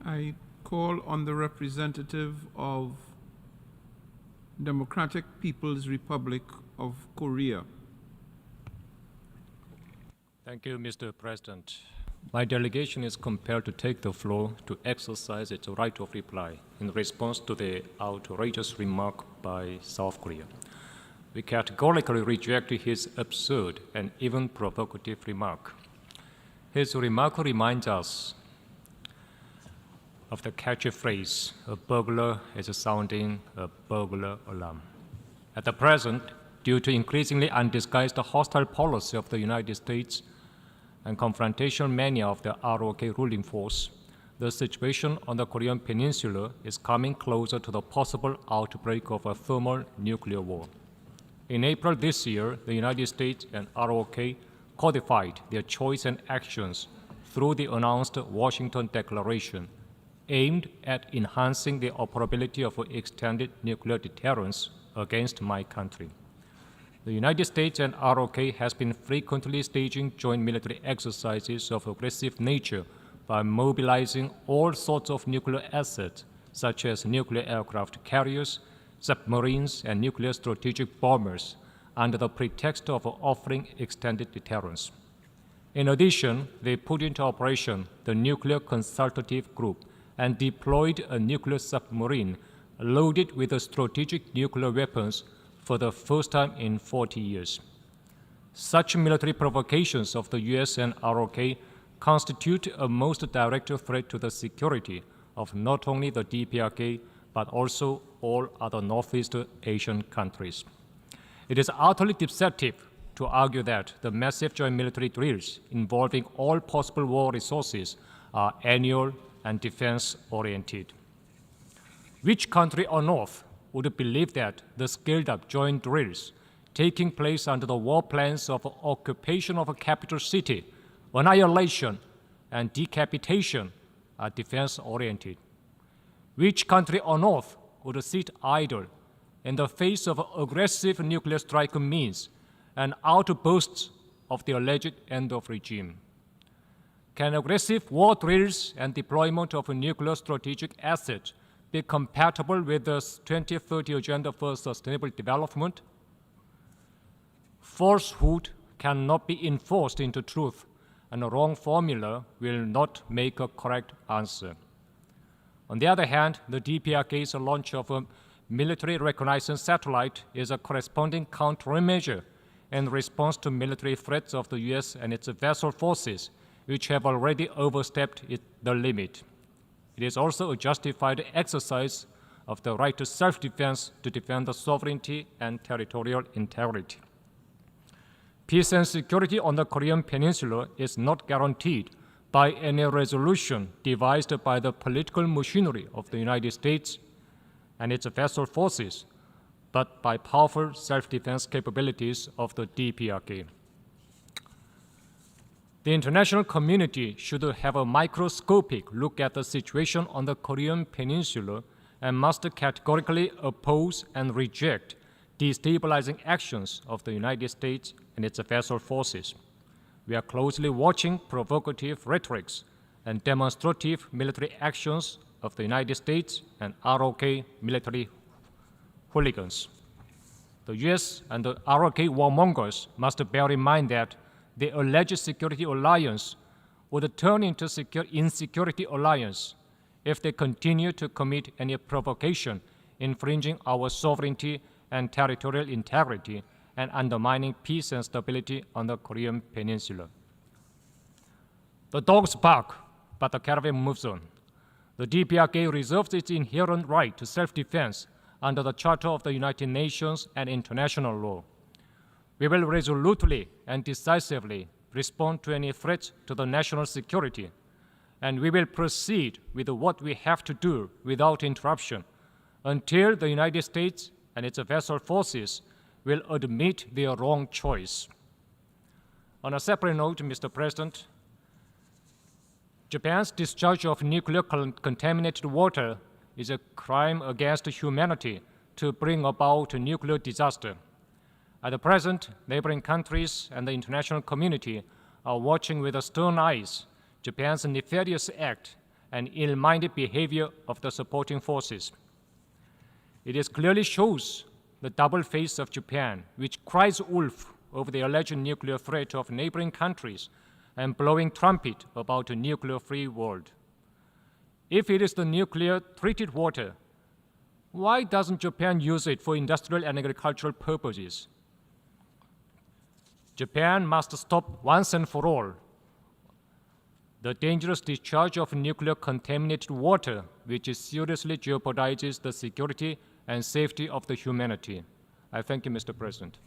I call on the representative of Democratic People's Republic of Korea. Thank you, Mr. President. My delegation is compelled to take the floor to exercise its right of reply in response to the outrageous remark by South Korea. We categorically reject his absurd and even provocative remark. His remark reminds us of the catchy phrase, "A burglar is sounding a burglar alarm." At the present, due to increasingly undisguised hostile policy of the United States and confrontation mania of the ROK ruling force, the situation on the Korean Peninsula is coming closer to the possible outbreak of a thermal nuclear war. In April this year, the United States and ROK codified their choice and actions through the announced Washington Declaration, aimed at enhancing the operability of extended nuclear deterrence against my country. The United States and ROK has been frequently staging joint military exercises of aggressive nature by mobilizing all sorts of nuclear assets, such as nuclear aircraft carriers, submarines, and nuclear strategic bombers, under the pretext of offering extended deterrence. In addition, they put into operation the Nuclear Consultative Group and deployed a nuclear submarine loaded with strategic nuclear weapons for the first time in 40 years. Such military provocations of the U.S. and ROK constitute a most direct threat to the security of not only the DPRK, but also all other Northeast Asian countries. It is utterly deceptive to argue that the massive joint military drills involving all possible war resources are annual and defense-oriented. Which country on earth would believe that the scaled-up joint drills taking place under the war plans of occupation of a capital city, annihilation, and decapitation are defense-oriented? Which country on earth would sit idle in the face of aggressive nuclear strike means and outbursts of the alleged end of regime? Can aggressive war drills and deployment of nuclear strategic assets be compatible with the 2030 Agenda for Sustainable Development? Falsehood cannot be enforced into truth, and a wrong formula will not make a correct answer. On the other hand, the DPRK's launch of a military reconnaissance satellite is a corresponding countermeasure in response to military threats of the U.S. and its vessel forces, which have already overstepped the limit. It is also a justified exercise of the right to self-defense to defend the sovereignty and territorial integrity. Peace and security on the Korean Peninsula is not guaranteed by any resolution devised by the political machinery of the United States and its vessel forces, but by powerful self-defense capabilities of the DPRK. The international community should have a microscopic look at the situation on the Korean Peninsula and must categorically oppose and reject destabilizing actions of the United States and its vessel forces. We are closely watching provocative rhetorics and demonstrative military actions of the United States and ROK military hooligans. The US and the ROK warmongers must bear in mind that the alleged security alliance would turn into insecurity alliance if they continue to commit any provocation infringing our sovereignty and territorial integrity and undermining peace and stability on the Korean Peninsula. The dogs bark, but the caravan moves on. The DPRK reserves its inherent right to self-defense under the Charter of the United Nations and international law. We will resolutely and decisively respond to any threats to the national security, and we will proceed with what we have to do without interruption until the United States and its vessel forces will admit their wrong choice. On a separate note, Mr. President, Japan's discharge of nuclear contaminated water is a crime against humanity to bring about a nuclear disaster. At the present, neighboring countries and the international community are watching with stern eyes Japan's nefarious act and ill-minded behavior of the supporting forces. It clearly shows the double face of Japan, which cries wolf over the alleged nuclear threat of neighboring countries and blowing trumpet about a nuclear-free world. If it is the nuclear-treated water, why doesn't Japan use it for industrial and agricultural purposes? Japan must stop once and for all the dangerous discharge of nuclear-contaminated water, which seriously jeopardizes the security and safety of the humanity. I thank you, Mr. President.